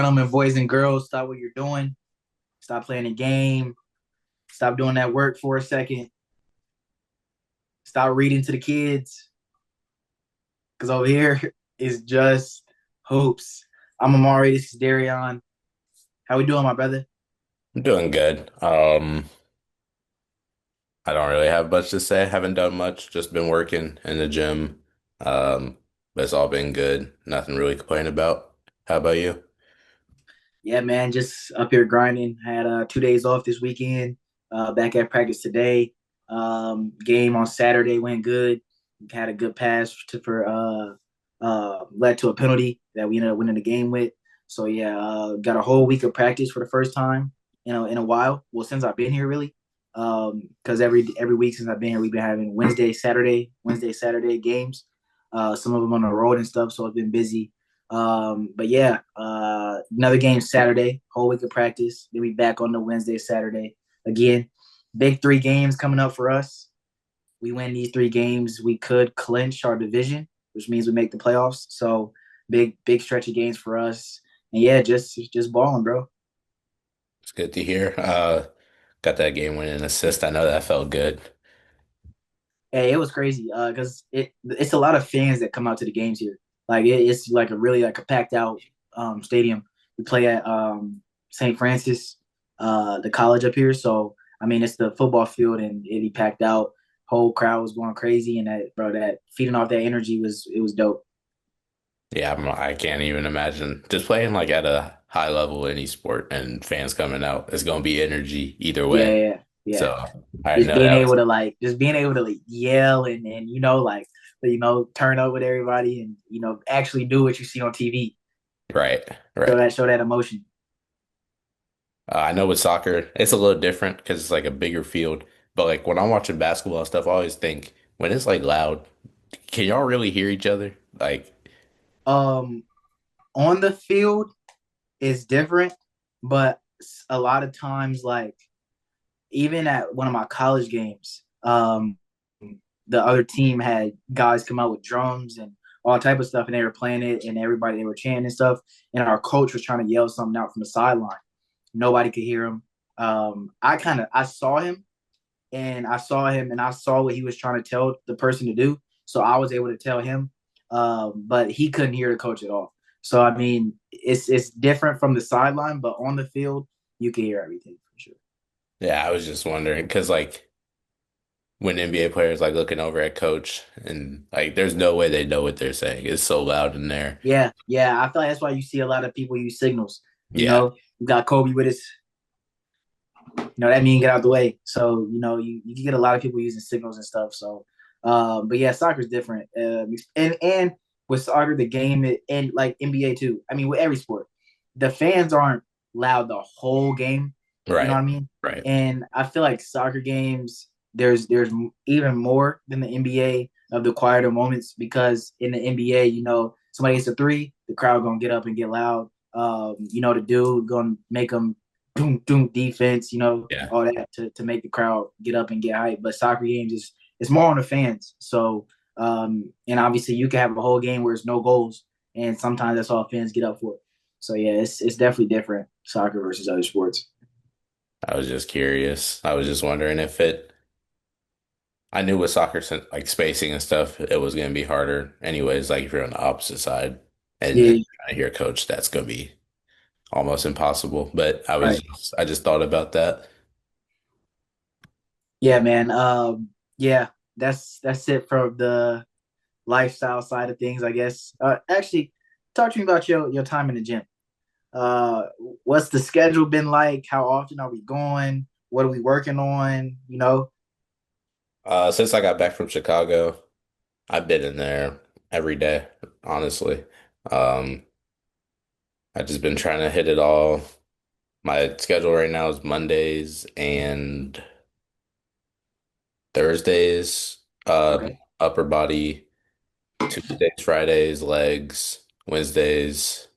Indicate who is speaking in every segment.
Speaker 1: gentlemen, boys and girls, stop what you're doing. Stop playing a game. Stop doing that work for a second. Stop reading to the kids. Because over here is just hoops. I'm Amari. This is Darion. How we doing, my brother?
Speaker 2: I'm doing good. I don't really have much to say. Haven't done much. Just been working in the gym. Um, but it's all been good. Nothing really to complain about. How about you?
Speaker 1: Yeah, man, just up here grinding. Had 2 days off this weekend. Back at practice today. Game on Saturday went good. Had a good pass for led to a penalty that we ended up winning the game with. So yeah, got a whole week of practice for the first time in a while. Well, since I've been here, really. Because every week since I've been here, we've been having Wednesday, Saturday games. Some of them on the road and stuff. So I've been busy. But yeah, another game Saturday, whole week of practice. Then we back on the Wednesday, Saturday again. Big three games coming up for us. We win these three games, we could clinch our division, which means we make the playoffs. So big stretch of games for us. And yeah, just balling, bro.
Speaker 2: It's good to hear. Got that game winning assist. I know that felt good.
Speaker 1: Hey, it was crazy because it's a lot of fans that come out to the games here. Like it's like a really like a packed out stadium. We play at St. Francis, the college up here. So I mean, it's the football field and it be packed out. Whole crowd was going crazy, and that feeding off that energy was dope.
Speaker 2: Yeah, I can't even imagine just playing like at a high level any sport and fans coming out. It's gonna be energy either
Speaker 1: Yeah,
Speaker 2: way.
Speaker 1: yeah, yeah.
Speaker 2: So I
Speaker 1: Just
Speaker 2: know
Speaker 1: being
Speaker 2: that was
Speaker 1: able to just being able to like yell and turn up with everybody and actually do what you see on TV.
Speaker 2: right.
Speaker 1: Show
Speaker 2: Right.
Speaker 1: that emotion.
Speaker 2: I know with soccer, it's a little different because it's like a bigger field. But like when I'm watching basketball and stuff, I always think when it's like loud, can y'all really hear each other? Like,
Speaker 1: Um, on the field is different, but a lot of times, like even at one of my college games, the other team had guys come out with drums and all type of stuff, and they were playing it, and everybody they were chanting and stuff, and our coach was trying to yell something out from the sideline. Nobody could hear him. I saw him, and I saw what he was trying to tell the person to do, so I was able to tell him, but he couldn't hear the coach at all. So I mean, it's different from the sideline, but on the field, you can hear everything for sure.
Speaker 2: yeah, I was just wondering because like when NBA players like looking over at coach and like there's no way they know what they're saying. It's so loud in there.
Speaker 1: Yeah, yeah. I feel like that's why you see a lot of people use signals.
Speaker 2: Yeah.
Speaker 1: You got Kobe with his, that mean get out the way. So you can get a lot of people using signals and stuff. So, but yeah, soccer's different. And with soccer, the game and like NBA too. I mean, with every sport, the fans aren't loud the whole game. You know what
Speaker 2: Right.
Speaker 1: I mean?
Speaker 2: Right.
Speaker 1: And I feel like soccer games, there's even more than the NBA of the quieter moments because in the NBA, somebody hits a three, the crowd gonna get up and get loud. The dude gonna make them doom doom defense,
Speaker 2: Yeah.
Speaker 1: all that to make the crowd get up and get hyped. But soccer games is it's more on the fans. So and obviously you can have a whole game where it's no goals, and sometimes that's all fans get up for. So yeah, it's definitely different soccer versus other sports.
Speaker 2: I was just curious. I was just wondering if it I knew with soccer like spacing and stuff, it was gonna be harder anyways, like if you're on the opposite side and
Speaker 1: Yeah,
Speaker 2: trying to hear a coach, that's gonna be almost impossible. But
Speaker 1: right.
Speaker 2: I just thought about that.
Speaker 1: Yeah, man. Yeah, that's it from the lifestyle side of things, I guess. Actually, talk to me about your time in the gym. Uh, what's the schedule been like? How often are we going? What are we working on?
Speaker 2: Since I got back from Chicago, I've been in there every day, honestly. Um, I've just been trying to hit it all. My schedule right now is Mondays and Thursdays,
Speaker 1: Okay.
Speaker 2: upper body, Tuesdays, Fridays, legs, Wednesdays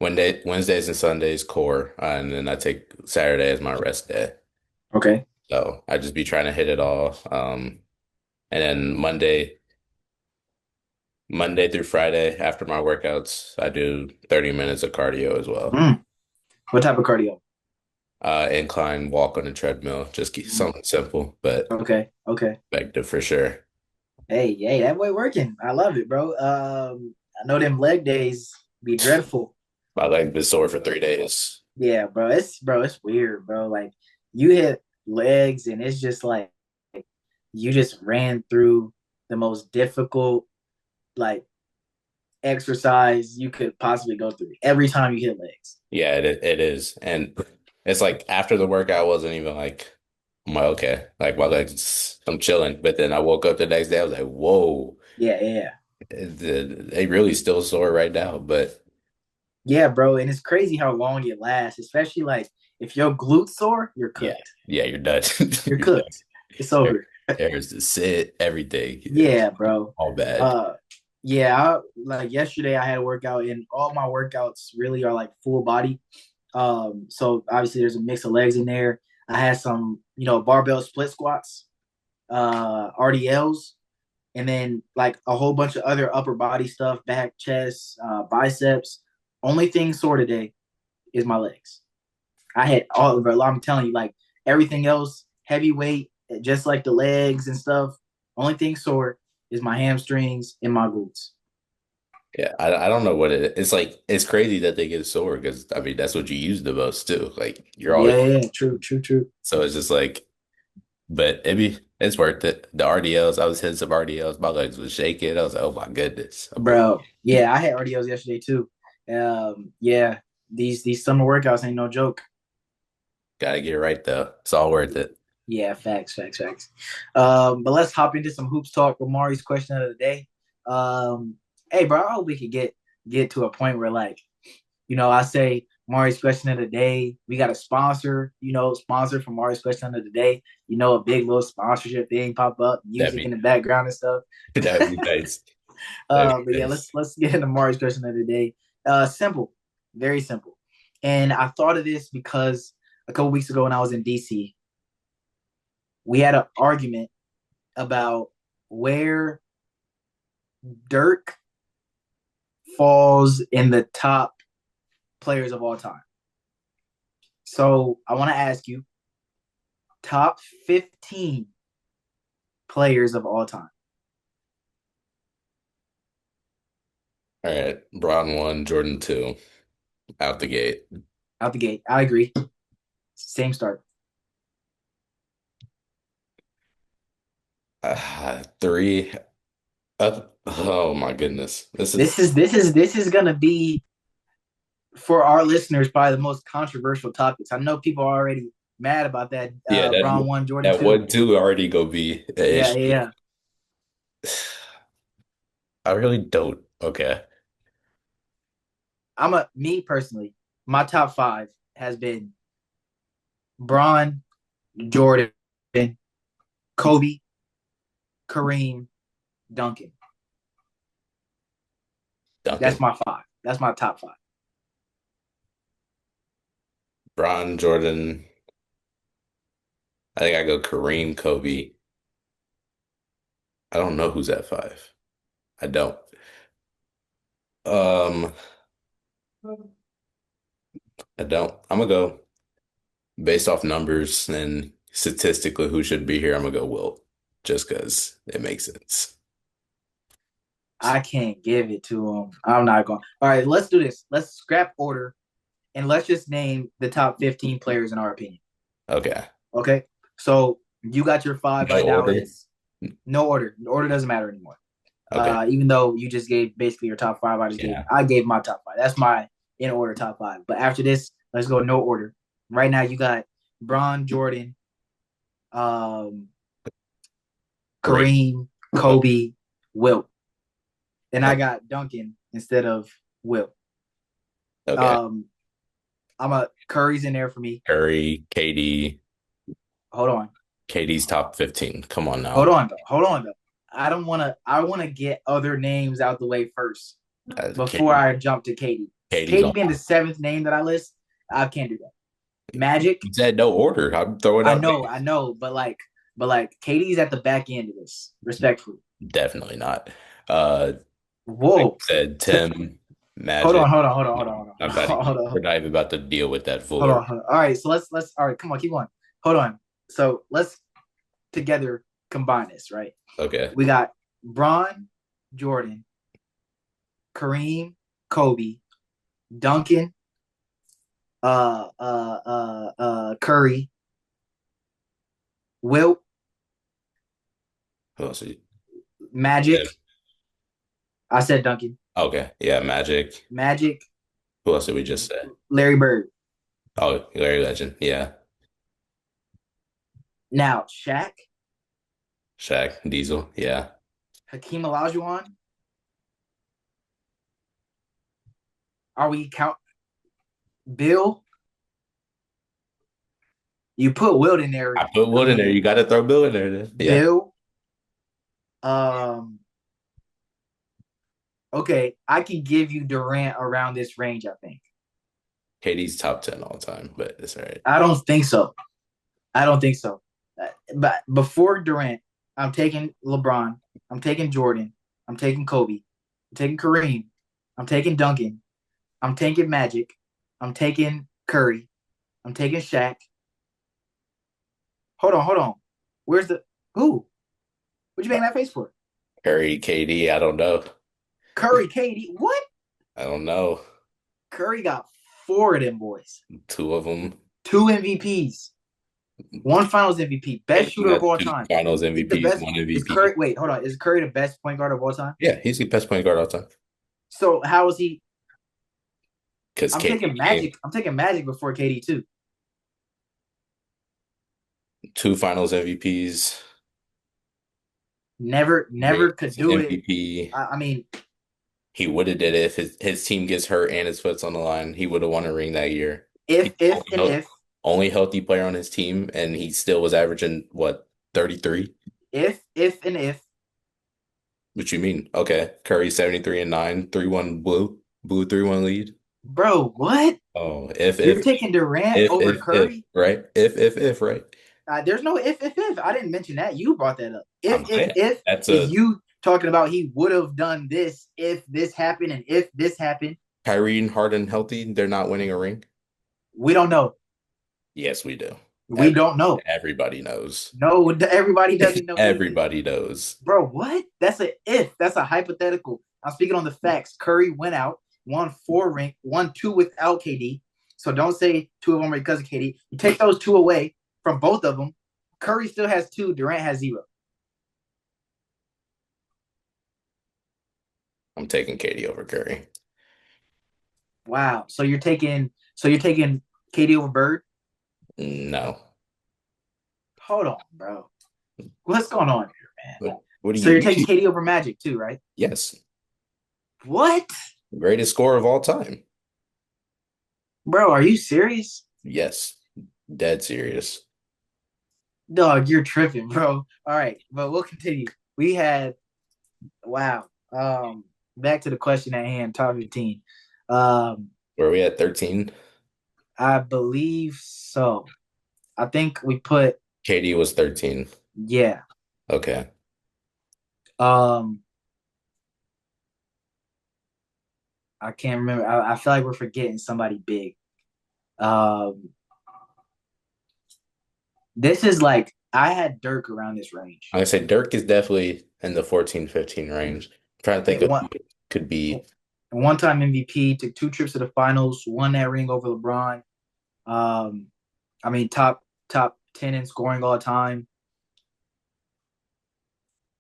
Speaker 2: and Sundays, core, and then I take Saturday as my rest day.
Speaker 1: Okay.
Speaker 2: So I just be trying to hit it all. And then Monday. Monday through Friday after my workouts, I do 30 minutes of cardio as well.
Speaker 1: Mm. What type of cardio?
Speaker 2: Incline walk on the treadmill, just keep
Speaker 1: Mm.
Speaker 2: something simple, but
Speaker 1: Okay, okay.
Speaker 2: effective for sure.
Speaker 1: Hey, that way working. I love it, bro. I know them leg days be dreadful.
Speaker 2: My leg been sore for 3 days.
Speaker 1: Yeah, bro, it's weird, bro. Like you hit legs and it's just like you just ran through the most difficult like exercise you could possibly go through every time you hit legs.
Speaker 2: Yeah, it is. And it's like after the workout, I wasn't even like, I'm like, okay, like my legs, I'm chilling. But then I woke up the next day, I was like, whoa,
Speaker 1: Yeah.
Speaker 2: they really still sore right now. But
Speaker 1: Yeah, bro. And it's crazy how long it lasts, especially like if your glutes sore, you're
Speaker 2: yeah,
Speaker 1: cooked.
Speaker 2: yeah, you're done.
Speaker 1: You're
Speaker 2: You're done.
Speaker 1: cooked. It's over.
Speaker 2: There's the sit, everything.
Speaker 1: Yeah, bro.
Speaker 2: All bad.
Speaker 1: Uh yeah, like yesterday I had a workout and all my workouts really are like full body. So obviously there's a mix of legs in there. I had some, barbell split squats, RDLs, and then like a whole bunch of other upper body stuff, back, chest, biceps. Only thing sore today is my legs. I had all of it. I'm telling you, like everything else, heavyweight, just like the legs and stuff. Only thing sore is my hamstrings and my glutes.
Speaker 2: Yeah, I don't know what it is. It's like it's crazy that they get sore because I mean that's what you use the most too. Like you're always
Speaker 1: Yeah, true.
Speaker 2: so it's just like, but it's worth it. The RDLs, I was hitting some RDLs, my legs was shaking. I was like, oh my goodness.
Speaker 1: Bro. Yeah, I had RDOs yesterday too. Yeah, these summer workouts ain't no joke.
Speaker 2: Gotta get it right though. It's all worth it.
Speaker 1: Yeah, facts. But let's hop into some hoops talk with Mari's question of the day. Hey, bro, I hope we could get to a point where like, I say Mari's question of the day. We got a sponsor, sponsor for Mari's question of the day. A big little sponsorship thing pop up,
Speaker 2: That'd
Speaker 1: music in
Speaker 2: be
Speaker 1: the background and stuff.
Speaker 2: that'd be nice. That'd
Speaker 1: But
Speaker 2: be
Speaker 1: yeah,
Speaker 2: nice.
Speaker 1: let's get into Mari's question of the day. Simple, very simple. And I thought of this because a couple weeks ago when I was in DC, we had an argument about where Dirk falls in the top players of all time. So I want to ask you top 15 players of all time.
Speaker 2: All right. Braun 1, Jordan 2, out the gate.
Speaker 1: Out the gate. I agree. Same start.
Speaker 2: 3. Oh my goodness. This
Speaker 1: This
Speaker 2: is
Speaker 1: is this is this is gonna be for our listeners probably the most controversial topics. I know people are already mad about that.
Speaker 2: yeah,
Speaker 1: Braun one, Jordan
Speaker 2: that
Speaker 1: two.
Speaker 2: 1-2 already gonna be an issue.
Speaker 1: Yeah.
Speaker 2: I really don't. Okay.
Speaker 1: Me personally, my top five has been Braun, Jordan, Kobe, Kareem, Duncan.
Speaker 2: Duncan.
Speaker 1: That's my five. That's my top five.
Speaker 2: Bron, Jordan. I think I go Kareem, Kobe. I don't know who's at 5. I don't. Um, I don't. I'm gonna go based off numbers and statistically who should be here. I'm gonna go Wilt, just because it makes sense.
Speaker 1: I can't give it to him. I'm not going. All right, let's do this. Let's scrap order and let's just name the top 15 players in our opinion.
Speaker 2: Okay.
Speaker 1: Okay. So you got your five
Speaker 2: No
Speaker 1: right now.
Speaker 2: order.
Speaker 1: It's no order. The order doesn't matter anymore.
Speaker 2: Okay.
Speaker 1: Even though you just gave basically your top five,
Speaker 2: Yeah.
Speaker 1: I gave my top five. That's my in order top five. But after this, let's go no order. Right now you got Bron, Jordan, um,
Speaker 2: Kareem.
Speaker 1: Kareem, Kobe, Wilt. And I got Duncan instead of Wilt.
Speaker 2: Okay.
Speaker 1: Um, I'm a Curry's in there for me.
Speaker 2: Curry, KD.
Speaker 1: Hold on.
Speaker 2: KD's top 15. Come on
Speaker 1: Hold
Speaker 2: now.
Speaker 1: on though. Hold on though. I don't want to. I want to get other names out the way first before
Speaker 2: KD.
Speaker 1: I jump to Katie.
Speaker 2: KD's
Speaker 1: Katie
Speaker 2: on.
Speaker 1: being the seventh name that I list, I can't do that. Magic,
Speaker 2: You said no order. I'm throwing
Speaker 1: I
Speaker 2: out
Speaker 1: know,
Speaker 2: names.
Speaker 1: but like Katie's at the back end of this, respectfully.
Speaker 2: Definitely not. Uh, Like
Speaker 1: Whoa.
Speaker 2: you said,
Speaker 1: T-
Speaker 2: Tim,
Speaker 1: hold on,
Speaker 2: Magic.
Speaker 1: hold on, hold on, hold on, hold
Speaker 2: I'm
Speaker 1: on,
Speaker 2: about to,
Speaker 1: hold on,
Speaker 2: we're not even about to deal with that
Speaker 1: hold
Speaker 2: Fuller.
Speaker 1: on, hold on. All right, so let's all right, come on, keep going. Hold on. So let's together combine this, right?
Speaker 2: Okay.
Speaker 1: We got Bron, Jordan, Kareem, Kobe, Duncan, Curry, Wilt,
Speaker 2: Who else?
Speaker 1: Magic.
Speaker 2: Tim.
Speaker 1: I said Duncan.
Speaker 2: Okay. Yeah, Magic.
Speaker 1: Magic,
Speaker 2: Who else did we just say?
Speaker 1: Larry Bird.
Speaker 2: Oh, Larry Legend. Yeah.
Speaker 1: Now Shaq,
Speaker 2: Shaq, Diesel. Yeah.
Speaker 1: Hakeem Olajuwon. Are we count Bill? You put Wilt in there.
Speaker 2: I put
Speaker 1: I
Speaker 2: Wood in there.
Speaker 1: mean,
Speaker 2: You got to throw Bill in there then. Yeah.
Speaker 1: Bill. Um. Okay, I can give you Durant around this range. I think.
Speaker 2: KD's top 10 all time, but it's all right.
Speaker 1: I don't think so. I don't think so. But before Durant, I'm taking LeBron. I'm taking Jordan. I'm taking Kobe. I'm taking Kareem. I'm taking Duncan. I'm taking Magic. I'm taking Curry. I'm taking Shaq. Hold on, hold on. Where's the who? What you making that face for?
Speaker 2: Curry, KD, I don't know.
Speaker 1: Curry, KD. What?
Speaker 2: I don't know.
Speaker 1: Curry got four of them boys.
Speaker 2: Two of them.
Speaker 1: Two MVPs. One Finals MVP. Best
Speaker 2: KD
Speaker 1: shooter of
Speaker 2: got
Speaker 1: all
Speaker 2: two
Speaker 1: time.
Speaker 2: finals
Speaker 1: Is he the
Speaker 2: MVPs,
Speaker 1: best?
Speaker 2: one
Speaker 1: Is Curry?
Speaker 2: MVP.
Speaker 1: Wait, hold on. Is Curry the best point guard of all time?
Speaker 2: Yeah, he's the best point guard all time.
Speaker 1: So how is he?
Speaker 2: Because
Speaker 1: I'm
Speaker 2: KD
Speaker 1: taking
Speaker 2: came
Speaker 1: Magic. I'm taking Magic before KD too.
Speaker 2: two finals MVPs,
Speaker 1: Never could
Speaker 2: rings
Speaker 1: do it.
Speaker 2: MVP.
Speaker 1: I mean,
Speaker 2: He would have did it if his team gets hurt and his foot's on the line. He would have won a ring that year. He's
Speaker 1: if and if
Speaker 2: only healthy player on his team, and he still was averaging what 33.
Speaker 1: if and if,
Speaker 2: What you mean? Okay, Curry 73 and 9, 3-1 blue 3-1 lead.
Speaker 1: bro, what?
Speaker 2: Oh, if
Speaker 1: You're taking Durant over
Speaker 2: if
Speaker 1: Curry?
Speaker 2: right, if right.
Speaker 1: There's no if. I didn't mention that. You brought that up.
Speaker 2: I'm saying
Speaker 1: If
Speaker 2: that's
Speaker 1: is
Speaker 2: a
Speaker 1: you talking about he would have done this if this happened and if this happened.
Speaker 2: Kyrie and Harden healthy. They're not winning a ring.
Speaker 1: We don't know.
Speaker 2: Yes, we do.
Speaker 1: We don't know.
Speaker 2: Everybody knows.
Speaker 1: No, everybody doesn't know either.
Speaker 2: Everybody knows.
Speaker 1: Bro, what? That's a if. That's a hypothetical. I'm speaking on the facts. Curry went out, won four ring, won two without KD. So don't say two of them are because of KD. You take those two away from both of them. Curry still has two. Durant has zero.
Speaker 2: I'm taking KD over Curry.
Speaker 1: Wow. So you're taking KD over Bird.
Speaker 2: No.
Speaker 1: Hold on, bro. What's going on here, man?
Speaker 2: What do
Speaker 1: So
Speaker 2: you
Speaker 1: you're taking
Speaker 2: mean?
Speaker 1: KD over Magic too, right?
Speaker 2: Yes.
Speaker 1: What,
Speaker 2: Greatest scorer of all time.
Speaker 1: bro? Are you serious?
Speaker 2: Yes. Dead serious.
Speaker 1: Dog, you're tripping, bro. All right, but we'll continue. We had wow. Back to the question at hand, top 15. Um,
Speaker 2: Where are we at 13?
Speaker 1: I believe so. I think we put
Speaker 2: KD was 13.
Speaker 1: yeah.
Speaker 2: Okay.
Speaker 1: Um, I can't remember. I feel like we're forgetting somebody big. Um, this is like I had Dirk around this range.
Speaker 2: I say Dirk is definitely in the 14, 15 range. I'm trying to think of
Speaker 1: One
Speaker 2: who it could be.
Speaker 1: one time MVP, took two trips to the finals, won that ring over LeBron. Um, I mean top 10 in scoring all time.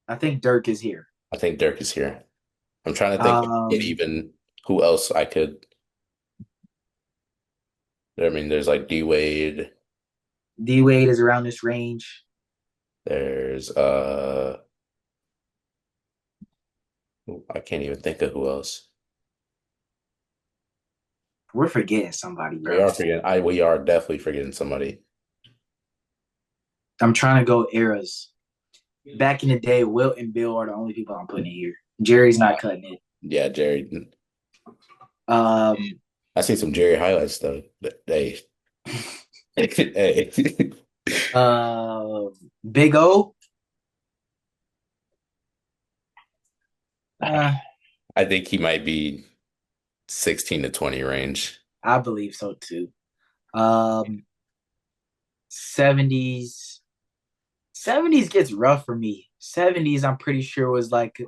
Speaker 1: I think Dirk is here.
Speaker 2: I think Dirk is here. I'm trying to think of
Speaker 1: Um,
Speaker 2: even who else I could. I mean, there's like D Wade.
Speaker 1: D Wade is around this range.
Speaker 2: There's I can't even think of who else.
Speaker 1: We're forgetting somebody,
Speaker 2: We
Speaker 1: bro.
Speaker 2: are forgetting. We are definitely forgetting somebody.
Speaker 1: I'm trying to go eras. Back in the day, Wilt and Bill are the only people I'm putting in here. Jerry's not cutting it.
Speaker 2: Yeah, Jerry.
Speaker 1: Um,
Speaker 2: I see some Jerry highlights though. Hey, hey.
Speaker 1: uh, Big O. Uh,
Speaker 2: I think he might be 16 to 20 range.
Speaker 1: I believe so too. Um, 70s. 70s gets rough for me. 70s, I'm pretty sure was like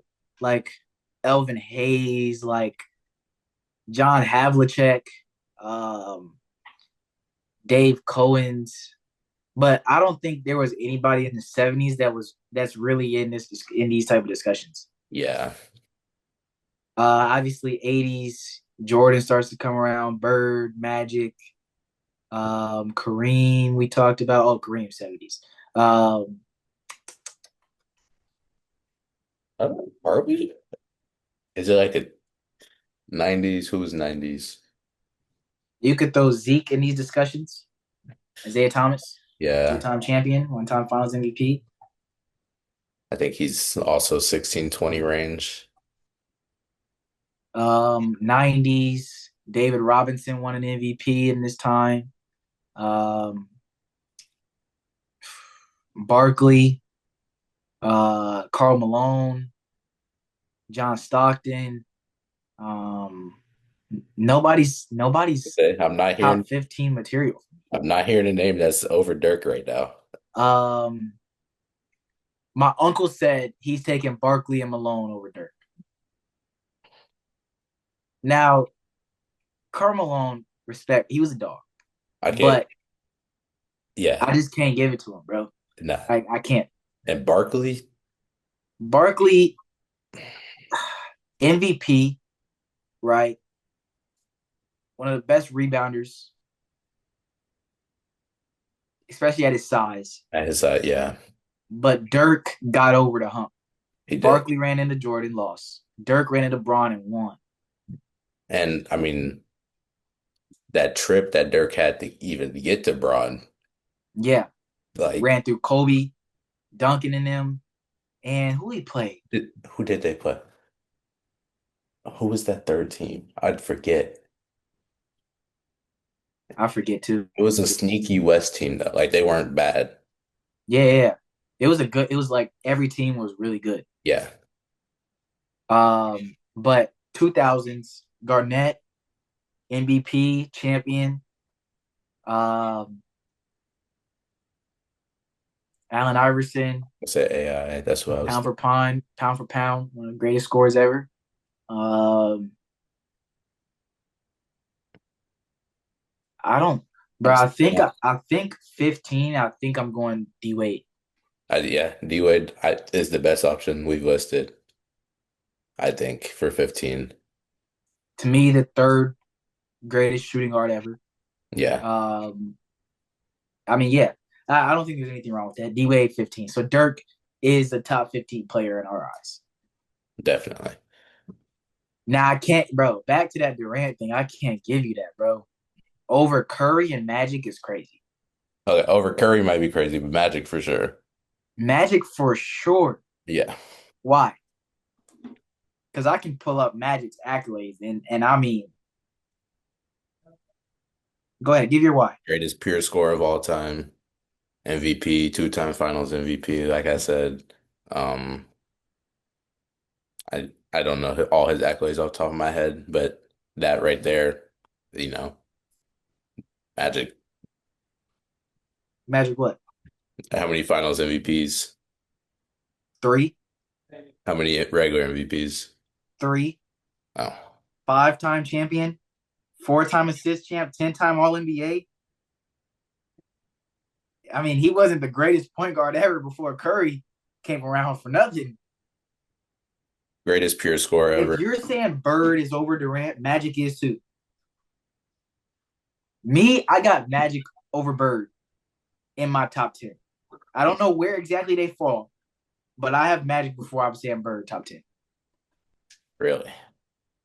Speaker 1: Elvin Hayes, like John Havlicek, um, Dave Cohen's. But I don't think there was anybody in the 70s that's really in these type of discussions.
Speaker 2: Yeah.
Speaker 1: Obviously 80s, Jordan starts to come around, Bird, Magic, Kareem, we talked about. Oh, Kareem 70s. Um,
Speaker 2: Are we? Is it like a 90s? Who's 90s?
Speaker 1: you could throw Zeke in these discussions. Isaiah Thomas,
Speaker 2: Yeah.
Speaker 1: two-time champion, one-time Finals MVP.
Speaker 2: I think he's also 16 20 range.
Speaker 1: 90s, David Robinson won an MVP in this time. Um, Barkley, Carl Malone, John Stockton. Um, nobody's
Speaker 2: Okay,
Speaker 1: top 15 material.
Speaker 2: I'm not hearing a name that's over Dirk right now.
Speaker 1: Um, my uncle said he's taking Barkley and Malone over Dirk. Now, Karl Malone, respect, he was a dog,
Speaker 2: I can't.
Speaker 1: but
Speaker 2: Yeah.
Speaker 1: I just can't give it to him, bro.
Speaker 2: Nah.
Speaker 1: I can't.
Speaker 2: And Barkley,
Speaker 1: Barkley, MVP, right? One of the best rebounders, especially at his size.
Speaker 2: at his yeah,
Speaker 1: But Dirk got over the hump.
Speaker 2: he did.
Speaker 1: Barkley ran into Jordan, lost. Dirk ran into Braun and won.
Speaker 2: And I mean, that trip that Dirk had to even get to Braun,
Speaker 1: Yeah.
Speaker 2: like,
Speaker 1: Ran through Kobe, Duncan and them. And who he played?
Speaker 2: who did they play? Who was that third team? I'd forget.
Speaker 1: I forget too.
Speaker 2: It was a sneaky West team though. Like they weren't bad.
Speaker 1: Yeah. It was like every team was really good.
Speaker 2: Yeah.
Speaker 1: But 2000s, Garnett, MVP, champion. Um, Allen Iverson,
Speaker 2: I said AI. That's what I was thinking.
Speaker 1: pound for pound, one of the greatest scorers ever. Um, I don't, bro. I think 15. I think I'm going D Wade.
Speaker 2: Yeah, D Wade is the best option we've listed, I think, for 15.
Speaker 1: To me, the third greatest shooting guard ever.
Speaker 2: Yeah,
Speaker 1: Um, I mean, yeah, I don't think there's anything wrong with that. D Wade 15. So Dirk is the top 15 player in our eyes.
Speaker 2: definitely.
Speaker 1: Now I can't, bro. Back to that Durant thing. I can't give you that, bro. Over Curry and Magic is crazy.
Speaker 2: Okay, over Curry might be crazy, but Magic for sure.
Speaker 1: Magic for sure.
Speaker 2: Yeah.
Speaker 1: Why? Because I can pull up Magic's accolades, and I mean, go ahead, give your why.
Speaker 2: Greatest pure scorer of all time. MVP, two-time finals MVP, like I said. Um, I don't know all his accolades off the top of my head, but that right there, you know, Magic.
Speaker 1: Magic what?
Speaker 2: How many finals MVPs?
Speaker 1: Three,
Speaker 2: How many regular MVPs?
Speaker 1: three,
Speaker 2: Oh,
Speaker 1: 5-time champion, 4-time assist champ, 10-time All NBA. I mean, he wasn't the greatest point guard ever before Curry came around for nothing.
Speaker 2: greatest pure scorer
Speaker 1: If
Speaker 2: ever.
Speaker 1: you're saying Bird is over Durant, Magic is too. Me, I got Magic over Bird in my top 10. I don't know where exactly they fall, but I have Magic before I'm saying Bird top 10.
Speaker 2: Really?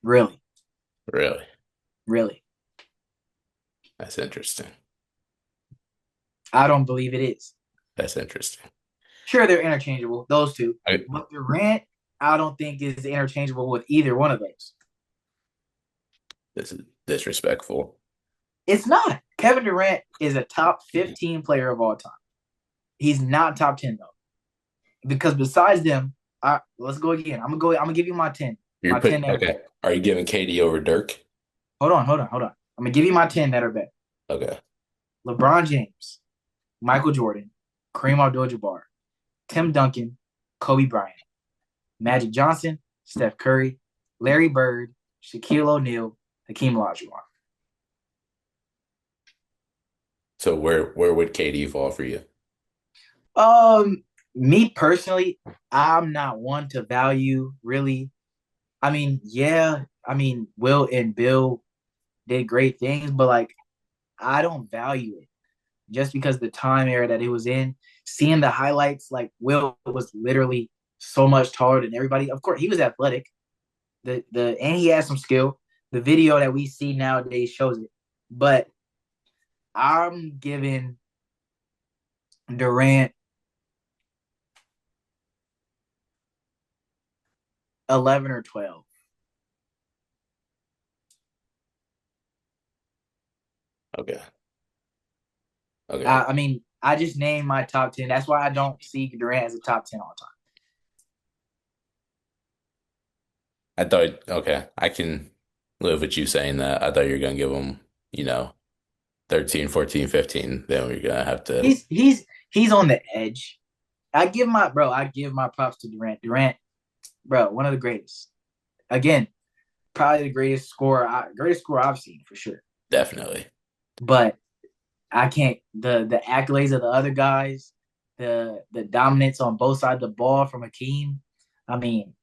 Speaker 1: Really,
Speaker 2: Really?
Speaker 1: really.
Speaker 2: That's interesting.
Speaker 1: I don't believe it is.
Speaker 2: That's interesting.
Speaker 1: Sure, they're interchangeable, those two.
Speaker 2: I,
Speaker 1: But Durant, I don't think is interchangeable with either one of those.
Speaker 2: this is disrespectful.
Speaker 1: It's not. Kevin Durant is a top 15 player of all time. He's not top 10 though. Because besides them, let's go again. I'm gonna give you my 10.
Speaker 2: You're
Speaker 1: My 10
Speaker 2: putting
Speaker 1: that are
Speaker 2: okay.
Speaker 1: better.
Speaker 2: Are you giving KD over Dirk?
Speaker 1: Hold on. I'm gonna give you my 10 that are better.
Speaker 2: Okay.
Speaker 1: LeBron James, Michael Jordan, Kareem Abdul-Jabbar, Tim Duncan, Kobe Bryant, Magic Johnson, Steph Curry, Larry Bird, Shaquille O'Neal, Hakeem Olajuwon.
Speaker 2: So where would KD fall for you?
Speaker 1: Me personally, I'm not one to value really. I mean, yeah, I mean, Will and Bill did great things, but like I don't value it just because the time era that it was in. Seeing the highlights, like Will was literally so much taller than everybody. Of course, he was athletic. The and he had some skill. The video that we see nowadays shows it. But I'm giving Durant 11 or 12.
Speaker 2: Okay. Okay.
Speaker 1: I mean, I just named my top 10. That's why I don't see Durant as a top 10 all time.
Speaker 2: I thought okay, I can live with you saying that. I thought you were gonna give him, you know, 13, 14, 15. Then we're gonna have to
Speaker 1: He's on the edge. I give my props to Durant. Durant, bro, one of the greatest. Again, probably the greatest scorer I've seen for sure.
Speaker 2: definitely.
Speaker 1: But I can't the accolades of the other guys, the dominance on both sides of the ball from Hakeem. I mean,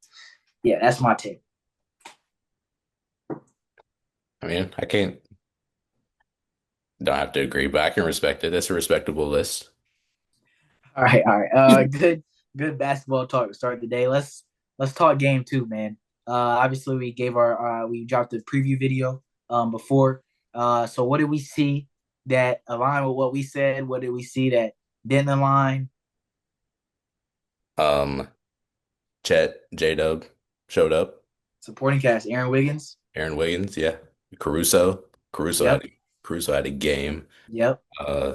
Speaker 1: yeah, that's my take.
Speaker 2: I mean, I can't don't have to agree, but I can respect it. That's a respectable list.
Speaker 1: All right. Good basketball talk to start the day. Let's talk game two, man. Obviously we dropped the preview video before. So what did we see that aligned with what we said? What did we see that didn't align?
Speaker 2: Um, Chet, J-Dub showed up.
Speaker 1: Supporting cast, Aaron Wiggins.
Speaker 2: Aaron Wiggins, yeah. Caruso.
Speaker 1: Yep.
Speaker 2: Caruso had a game.
Speaker 1: Yep.
Speaker 2: Uh,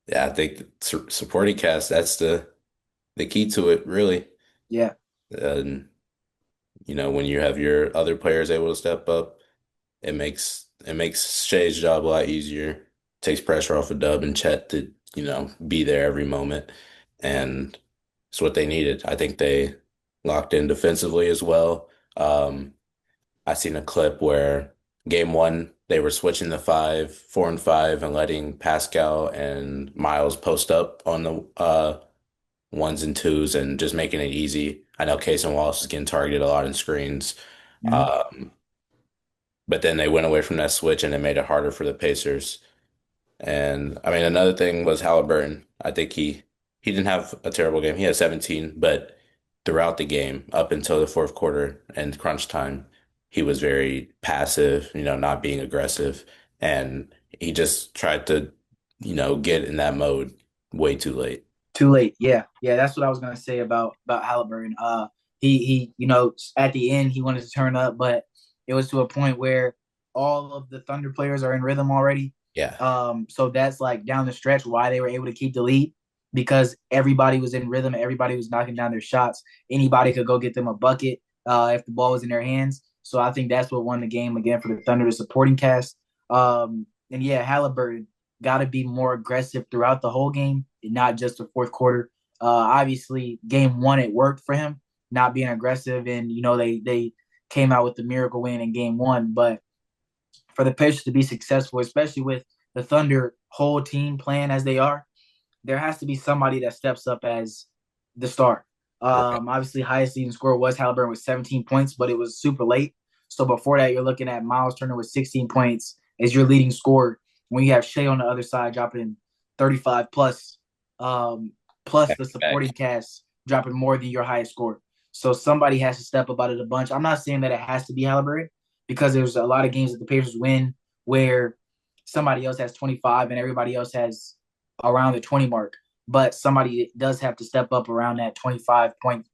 Speaker 2: yeah, I think supporting cast, that's the key to it, really.
Speaker 1: Yeah.
Speaker 2: And when you have your other players able to step up, it makes Shay's job a lot easier. Takes pressure off of Dub and Chet to, be there every moment. And it's what they needed. I think they locked in defensively as well. I seen a clip where game one, they were switching the 4 and 5, and letting Pascal and Miles post up on the ones and twos and just making it easy. I know Case and Wallace is getting targeted a lot in screens.
Speaker 1: Mhm.
Speaker 2: Um, but then they went away from that switch and it made it harder for the Pacers. And I mean, another thing was Halliburton. I think he didn't have a terrible game. He had 17, but throughout the game, up until the fourth quarter and crunch time, he was very passive, not being aggressive. And he just tried to, get in that mode way too late.
Speaker 1: Too late. Yeah. That's what I was gonna say about Halliburton. At the end he wanted to turn up, but it was to a point where all of the Thunder players are in rhythm already.
Speaker 2: Yeah.
Speaker 1: So that's like down the stretch why they were able to keep the lead because everybody was in rhythm, everybody was knocking down their shots. Anybody could go get them a bucket if the ball was in their hands. So I think that's what won the game again for the Thunder, the supporting cast. And yeah, Halliburton got to be more aggressive throughout the whole game, and not just the fourth quarter. Obviously, game one it worked for him, not being aggressive, and they came out with the miracle win in game one. But for the Pacers to be successful, especially with the Thunder whole team playing as they are, there has to be somebody that steps up as the star.
Speaker 2: Right.
Speaker 1: Obviously, highest leading scorer was Halliburton with 17 points, but it was super late. So before that, you're looking at Miles Turner with 16 points as your leading scorer. When you have Shea on the other side dropping 35 plus, plus
Speaker 2: Back
Speaker 1: the
Speaker 2: to back.
Speaker 1: supporting cast dropping more than your highest score. So somebody has to step up out of the bunch. I'm not saying that it has to be Halliburton because there's a lot of games that the Pacers win where somebody else has 25 and everybody else has around the 20 mark. But somebody does have to step up around that 25 point,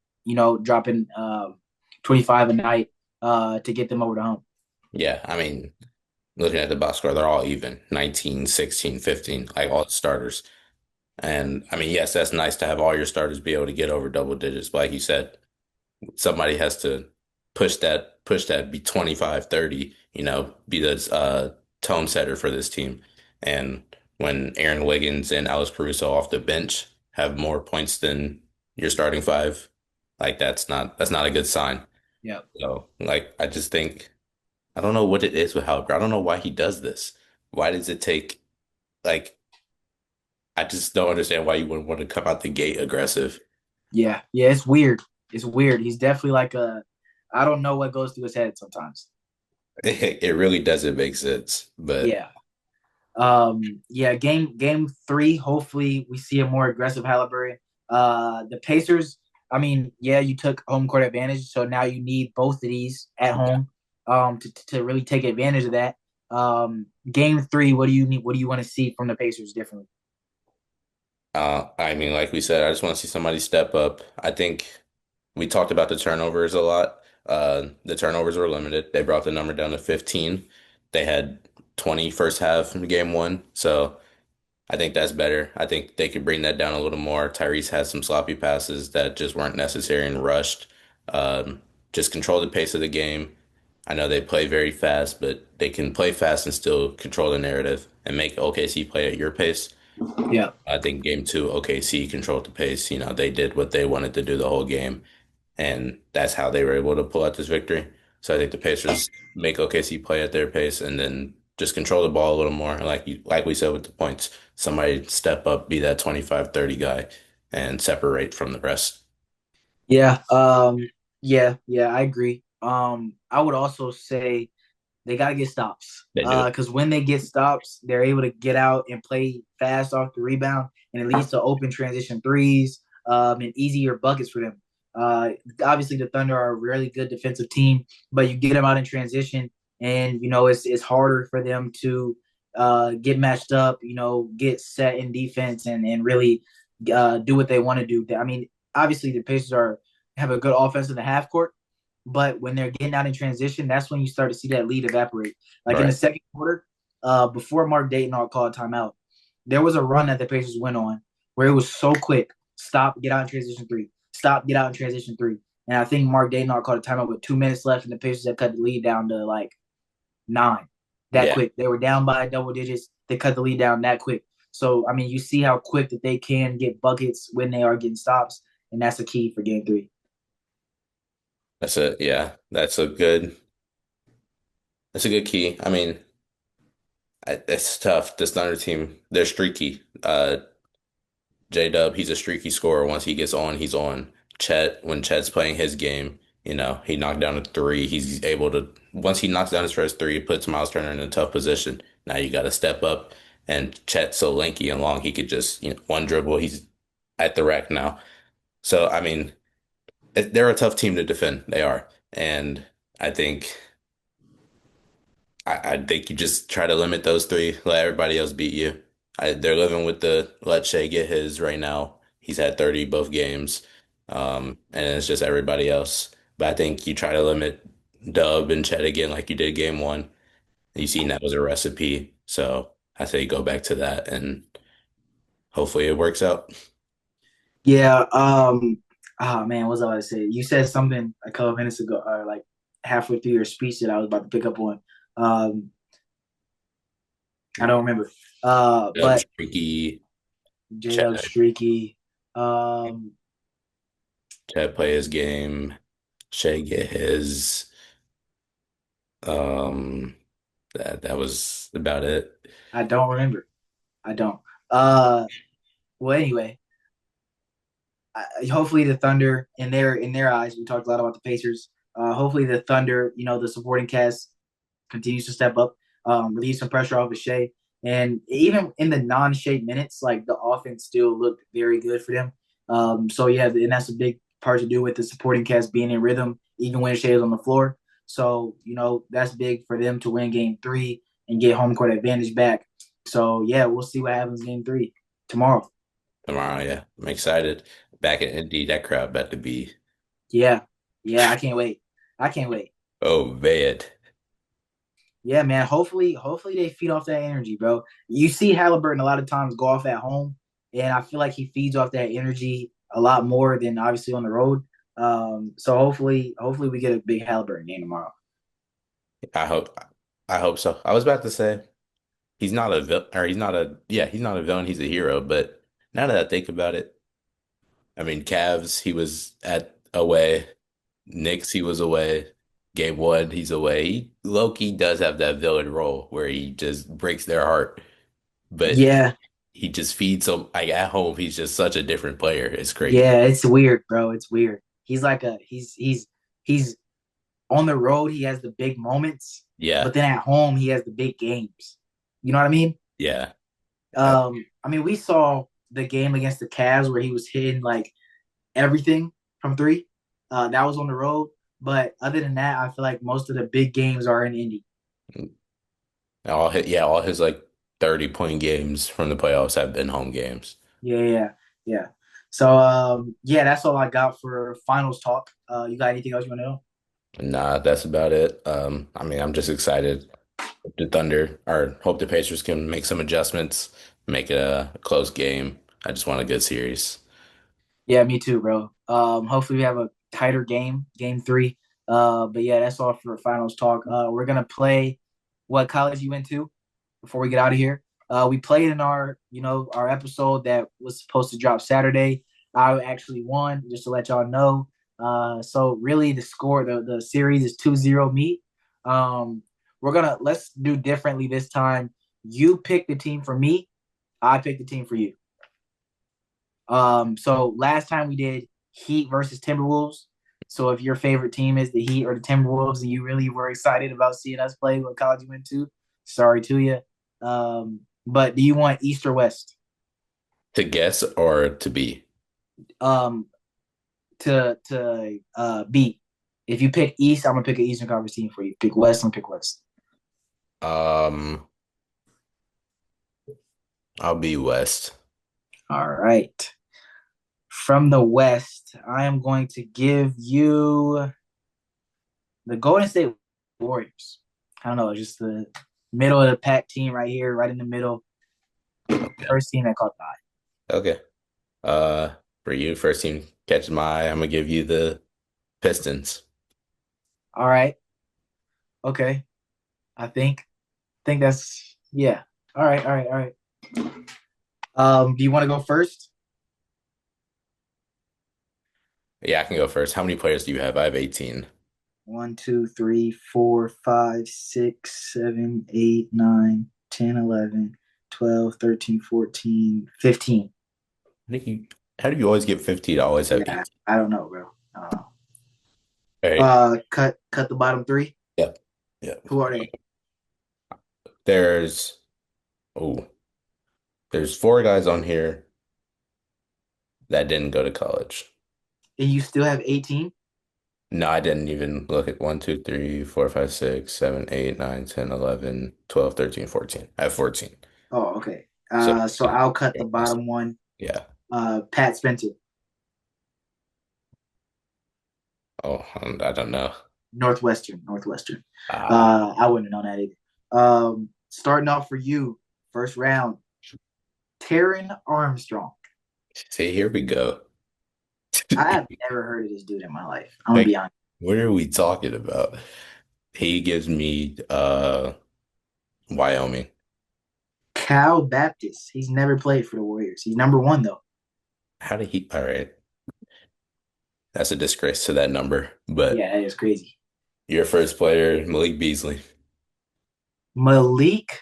Speaker 1: dropping 25 a night to get them over the hump.
Speaker 2: Yeah. I mean, looking at the box score, they're all even 19, 16, 15, like all the starters. And I mean, yes, that's nice to have all your starters be able to get over double digits. But like you said, somebody has to. push that be 25, 30. Be the tone setter for this team. And when Aaron Wiggins and Alex Caruso off the bench have more points than your starting five, like that's not a good sign.
Speaker 1: Yeah.
Speaker 2: So like I just think I don't know what it is with Halliburton. I don't know why he does this. Why does it take like I just don't understand why you wouldn't want to come out the gate aggressive.
Speaker 1: Yeah. Yeah. It's weird. It's weird. He's definitely like I don't know what goes through his head sometimes.
Speaker 2: It really doesn't make sense. But
Speaker 1: Yeah. Yeah, game three, hopefully we see a more aggressive Halliburton. The Pacers, I mean, yeah, you took home court advantage, so now you need both of these at home to really take advantage of that. Game three, what do you need? What do you want to see from the Pacers differently?
Speaker 2: I mean, like we said, I just want to see somebody step up. I think we talked about the turnovers a lot. The turnovers were limited. They brought the number down to 15. They had 20 first half in game one. So I think that's better. I think they could bring that down a little more. Tyrese had some sloppy passes that just weren't necessary and rushed. Um, just control the pace of the game. I know they play very fast, but they can play fast and still control the narrative and make OKC play at your pace.
Speaker 1: Yeah.
Speaker 2: I think game two, OKC controlled the pace. They did what they wanted to do the whole game, and that's how they were able to pull out this victory. So I think the Pacers make OKC play at their pace and then just control the ball a little more. And like we said with the points, somebody step up, be that 25, 30 guy and separate from the rest.
Speaker 1: Yeah. Yeah, I agree. I would also say they got to get stops.
Speaker 2: They do.
Speaker 1: Because when they get stops, they're able to get out and play fast off the rebound, and it leads to open transition threes and easier buckets for them. Obviously, the Thunder are a really good defensive team, but you get them out in transition, and it's harder for them to get matched up. Get set in defense and really do what they want to do. I mean, obviously, the Pacers have a good offense in the half court, but when they're getting out in transition, that's when you start to see that lead evaporate. Like in the
Speaker 2: Right.
Speaker 1: second quarter, before Mark Dayton called timeout, there was a run that the Pacers went on where it was so quick. Stop, get out in transition three. Stop, get out in transition three. And I think Mark Dayton called a timeout with 2 minutes left, and the Pacers had cut the lead down to like 9 that
Speaker 2: Yeah.
Speaker 1: quick. They were down by double digits. They cut the lead down that quick. So, I mean, you see how quick that they can get buckets when they are getting stops, and that's a key for game three.
Speaker 2: Yeah, that's a good key. I mean, it's tough. This Thunder team, they're streaky. J-Dub, he's a streaky scorer. Once he gets on, he's on. When Chet's playing his game, he knocked down a three. He's able to, once he knocks down his first three, it puts Miles Turner in a tough position. Now you got to step up. And Chet's so lanky and long, he could just, one dribble, he's at the rack now. So, I mean, they're a tough team to defend. They are. And I think. I think you just try to limit those three, let everybody else beat you. They're living with the let Shea get his right now. He's had 30 both games. And it's just everybody else. But I think you try to limit Dub and Chet again like you did game one. You seen that was a recipe. So I say go back to that and hopefully it works out.
Speaker 1: Yeah. Oh man, what was I about to say? You said something a couple of minutes ago, or like halfway through your speech that I was about to pick up on. Um, I don't remember.
Speaker 2: Dub
Speaker 1: But
Speaker 2: streaky,
Speaker 1: J Dub
Speaker 2: Chet,
Speaker 1: streaky. Um,
Speaker 2: Chet play his game, Shea get his. Um, that was about it.
Speaker 1: I don't remember. I don't. Uh, well, anyway, hopefully the Thunder in their eyes, we talked a lot about the Pacers. Hopefully the Thunder, the supporting cast continues to step up, relieve some pressure off of Shea. And even in the non-Shea minutes, like the offense still looked very good for them. So yeah, and that's a big part to do with the supporting cast being in rhythm, even when Shea is on the floor. So that's big for them to win Game Three and get home court advantage back. So yeah, we'll see what happens Game Three tomorrow.
Speaker 2: Tomorrow, yeah. I'm excited. Back in Indy, that crowd about to be,
Speaker 1: Yeah, yeah, I can't wait. I can't wait.
Speaker 2: oh man.
Speaker 1: Yeah, man. Hopefully they feed off that energy, bro. You see Halliburton a lot of times go off at home, and I feel like he feeds off that energy a lot more than obviously on the road. So hopefully we get a big Halliburton game tomorrow.
Speaker 2: I hope I hope so. I was about to say he's not a vil or he's not a yeah, he's not a villain, he's a hero, but now that I think about it, I mean Cavs, he was at away. Knicks, he was away. Game one, he's away. Loki does have that villain role where he just breaks their heart, but
Speaker 1: Yeah,
Speaker 2: he just feeds them. Like at home, he's just such a different player. It's crazy.
Speaker 1: yeah, it's weird, bro. It's weird. He's on the road. He has the big moments,
Speaker 2: Yeah,
Speaker 1: but then at home he has the big games. You know what I mean?
Speaker 2: yeah. Uh,
Speaker 1: I mean we saw the game against the Cavs where he was hitting like everything from three. That was on the road. But other than that, I feel like most of the big games are in Indy.
Speaker 2: all his like 30-point games from the playoffs have been home games.
Speaker 1: Yeah, yeah, yeah. So yeah, that's all I got for finals talk. You got anything else you want to know?
Speaker 2: Nah, that's about it. I mean, I'm just excited. Hope the Thunder or hope the Pacers can make some adjustments, make it a close game. I just want a good series.
Speaker 1: Yeah, me too, bro. Hopefully we have a tighter game three. But yeah, that's all for finals talk. We're gonna play what college you went to before we get out of here. We played in our episode that was supposed to drop Saturday. I actually won, just to let y'all know. So really the score, the series is 2-0 me. Um, let's do differently this time. You pick the team for me, I pick the team for you. So last time we did Heat versus Timberwolves. So if your favorite team is the Heat or the Timberwolves, and you really were excited about seeing us play what college you went to, sorry to you. But do you want East or West?
Speaker 2: To guess or to be?
Speaker 1: Um, to beat. If you pick East, I'm gonna pick an Eastern Conference team for you. Pick West, I'm gonna pick West.
Speaker 2: Um, I'll be West.
Speaker 1: All right. From the West, I am going to give you the Golden State Warriors. I don't know, just the middle of the pack team right here, right in the middle.
Speaker 2: Okay.
Speaker 1: First team that caught the eye.
Speaker 2: Okay. Uh, for you, first team catches my eye. I'm gonna give you the Pistons.
Speaker 1: All right. Okay. I think that's yeah. All right. All right. All right. Do you want to go first?
Speaker 2: Yeah, I can go first. How many players do you have? I have 18.
Speaker 1: One, two, three, four, five, six, seven, eight, nine, 10, 11, 12, 13, 14, 15.
Speaker 2: I think you, how do you always get 50 to always have
Speaker 1: Yeah,
Speaker 2: 18?
Speaker 1: I don't know, bro. I don't know.
Speaker 2: All right.
Speaker 1: Cut the bottom three.
Speaker 2: Yep. Yep.
Speaker 1: Who are they?
Speaker 2: There's oh, there's four guys on here that didn't go to college.
Speaker 1: And you still have 18?
Speaker 2: No, I didn't even look at 1, 2, 3, 4, 5, 6, 7, 8, 9, 10, 11, 12, 13, 14. I have 14.
Speaker 1: Oh, okay.
Speaker 2: So,
Speaker 1: So I'll cut the bottom one.
Speaker 2: yeah.
Speaker 1: Pat Spencer,
Speaker 2: Oh, I don't know.
Speaker 1: Northwestern.
Speaker 2: Ah,
Speaker 1: I wouldn't have known that either. Starting off for you, first round, Taron Armstrong.
Speaker 2: see, here we go.
Speaker 1: I have never heard of this dude in my life. I'm gonna
Speaker 2: Like,
Speaker 1: be honest.
Speaker 2: what are we talking about? He gives me Wyoming.
Speaker 1: Cal Baptist. He's never played for the Warriors. He's number one though.
Speaker 2: How did he? All right, that's a disgrace to that number. But
Speaker 1: Yeah, that is crazy.
Speaker 2: your first player, Malik Beasley.
Speaker 1: Malik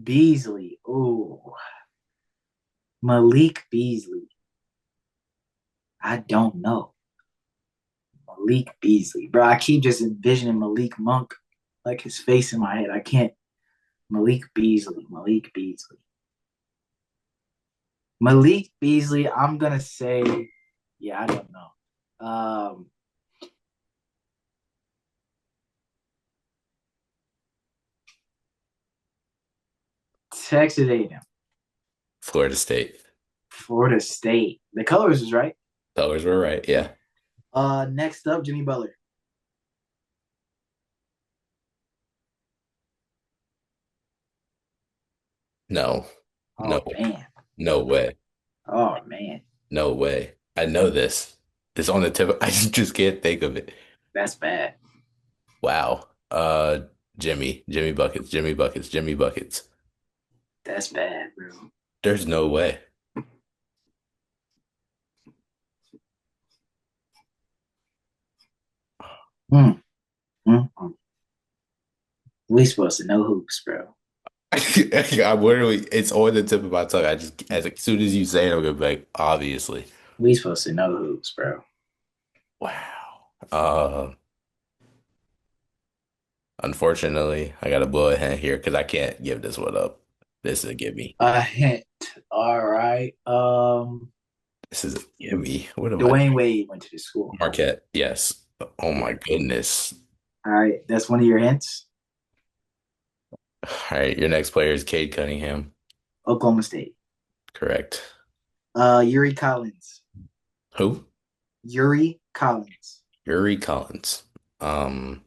Speaker 1: Beasley. Ooh, Malik Beasley. I don't know. Malik Beasley, bro. I keep just envisioning Malik Monk, like his face in my head. I can't. Malik Beasley. Malik Beasley. Malik Beasley. I'm gonna say, yeah, I don't know. Texas A&M,
Speaker 2: Florida State.
Speaker 1: Florida State. The colors is right.
Speaker 2: Colors were right. Yeah.
Speaker 1: Next up, Jimmy Butler.
Speaker 2: No. No.
Speaker 1: Oh man.
Speaker 2: No way.
Speaker 1: Oh man.
Speaker 2: No way. I know this. It's on the tip. I just can't think of it.
Speaker 1: That's bad.
Speaker 2: Wow. Jimmy Buckets, Jimmy Buckets, Jimmy Buckets.
Speaker 1: That's bad, bro.
Speaker 2: There's no way.
Speaker 1: Mm, mm. We supposed to know hoops, bro.
Speaker 2: I literally, it's on the tip of my tongue. I just, as soon as you say it, I'm gonna be like, obviously.
Speaker 1: We supposed to know hoops, bro.
Speaker 2: Wow. Unfortunately, I gotta blow a hint here because I can't give this one up. This is a gimme.
Speaker 1: A hint. All right.
Speaker 2: This is a gimme. What am I?
Speaker 1: Dwayne Wade went to the school.
Speaker 2: Marquette. Yes. Oh my
Speaker 1: Yeah.
Speaker 2: goodness.
Speaker 1: All right. That's one of your hints.
Speaker 2: All right, your next player is Cade Cunningham.
Speaker 1: Oklahoma State.
Speaker 2: Correct.
Speaker 1: Yuri Collins.
Speaker 2: Who?
Speaker 1: Yuri Collins.
Speaker 2: Yuri Collins. Um,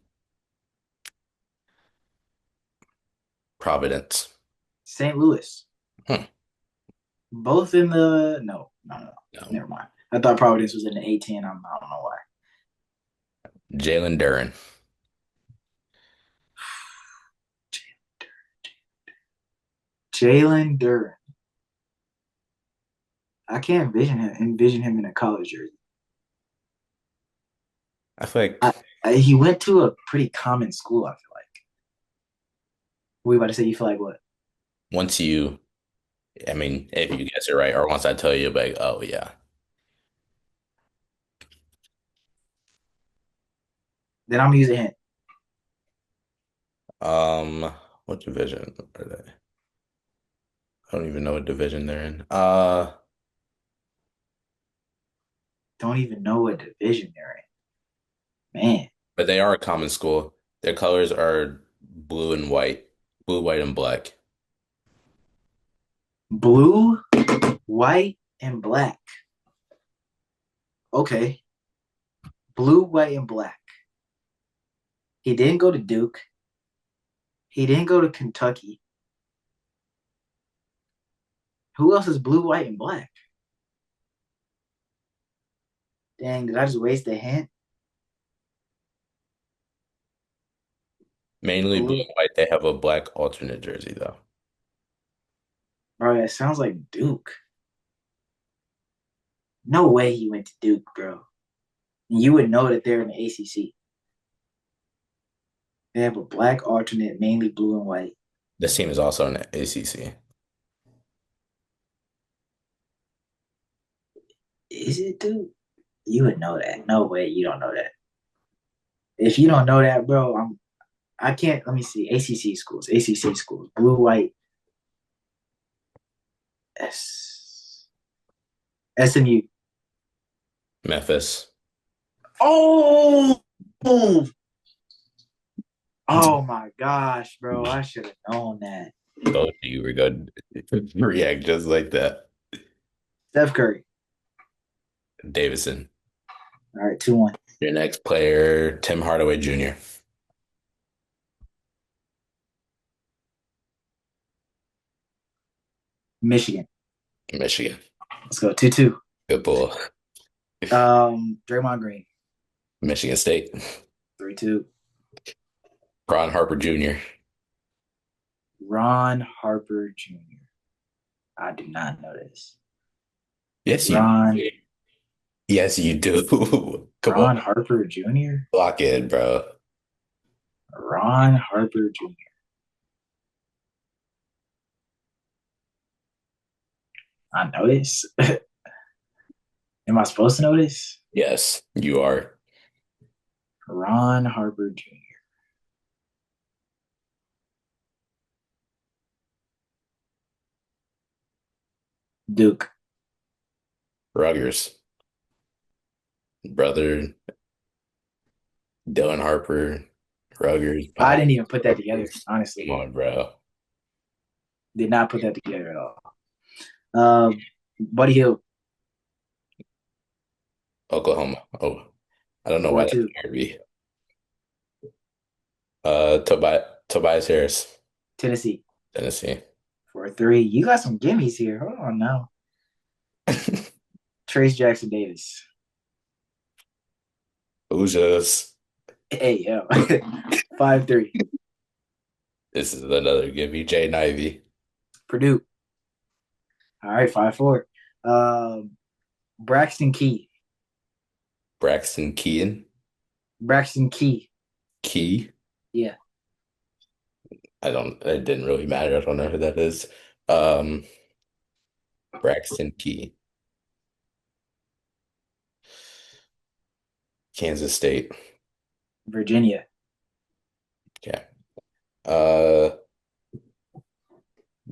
Speaker 2: Providence.
Speaker 1: St. Louis.
Speaker 2: Hmm.
Speaker 1: Both in the no.
Speaker 2: No.
Speaker 1: Never mind. I thought Providence was in the A10. I don't know why.
Speaker 2: Jalen Duren.
Speaker 1: Jalen Duren. I can't envision him in a college jersey.
Speaker 2: I feel like
Speaker 1: He went to a pretty common school, I feel like. What were you about to say? You feel like what?
Speaker 2: once you, I mean, if you guess it right, or once I tell you, like, oh yeah.
Speaker 1: Then I'm gonna use a hint.
Speaker 2: Um, what division are they? I don't even know what division they're in.
Speaker 1: Don't even know what division they're in. Man.
Speaker 2: But they are a common school. Their colors are blue and white, blue, white, and black.
Speaker 1: Blue, white, and black. Okay. Blue, white, and black. He didn't go to Duke. He didn't go to Kentucky. Who else is blue, white, and black? Dang, did I just waste a hint?
Speaker 2: Mainly blue
Speaker 1: Blue.
Speaker 2: and white. They have a black alternate jersey though.
Speaker 1: Bro, that sounds like Duke. No way he went to Duke, bro. You would know that they're in the ACC. They have a black alternate, mainly blue and white.
Speaker 2: This team is also in the ACC.
Speaker 1: Is it Duke? You would know that. No way, you don't know that. If you don't know that, bro, I can't. Let me see. ACC schools. ACC schools. Blue, white. S. SMU.
Speaker 2: Memphis.
Speaker 1: Oh, oh, oh my gosh, bro! I should have known that.
Speaker 2: Both of you were going to react just like that.
Speaker 1: Steph Curry.
Speaker 2: Davidson.
Speaker 1: All right, 2-1.
Speaker 2: Your next player, Tim Hardaway Jr.
Speaker 1: Michigan.
Speaker 2: Michigan.
Speaker 1: Let's go 2-2.
Speaker 2: Good bull.
Speaker 1: Draymond Green.
Speaker 2: Michigan State.
Speaker 1: 3-2.
Speaker 2: Ron Harper Jr.
Speaker 1: Ron Harper Jr. I do not know this.
Speaker 2: Yes, you
Speaker 1: Ron
Speaker 2: do. Yes, you do. Come on,
Speaker 1: Ron Harper Jr.
Speaker 2: lock in, bro.
Speaker 1: Ron Harper Jr. I know this. Am I supposed to know this?
Speaker 2: Yes, you are.
Speaker 1: Ron Harper Jr. Duke.
Speaker 2: Rutgers. Brother Dylan Harper, Rutgers.
Speaker 1: I
Speaker 2: Pop.
Speaker 1: didn't even put that together,
Speaker 2: Come
Speaker 1: honestly.
Speaker 2: on, bro.
Speaker 1: Did not put that together at all. Buddy Hill,
Speaker 2: Oklahoma. Oh, I don't know why that
Speaker 1: 4-2.
Speaker 2: scared me. Tobias Harris,
Speaker 1: Tennessee,
Speaker 2: Tennessee.
Speaker 1: 4-3. You got some gimmies here. Hold on now. Trace Jackson Davis.
Speaker 2: Hoosiers.
Speaker 1: Hey, yo. 5-3.
Speaker 2: This is another give me Jay Ivy.
Speaker 1: Purdue. All right, 5-4. Um, Braxton Key.
Speaker 2: Braxton Kean.
Speaker 1: Braxton Key.
Speaker 2: Key.
Speaker 1: Yeah,
Speaker 2: It didn't really matter. I don't know who that is. Um, Braxton Key. Kansas State.
Speaker 1: Virginia.
Speaker 2: Okay. Uh,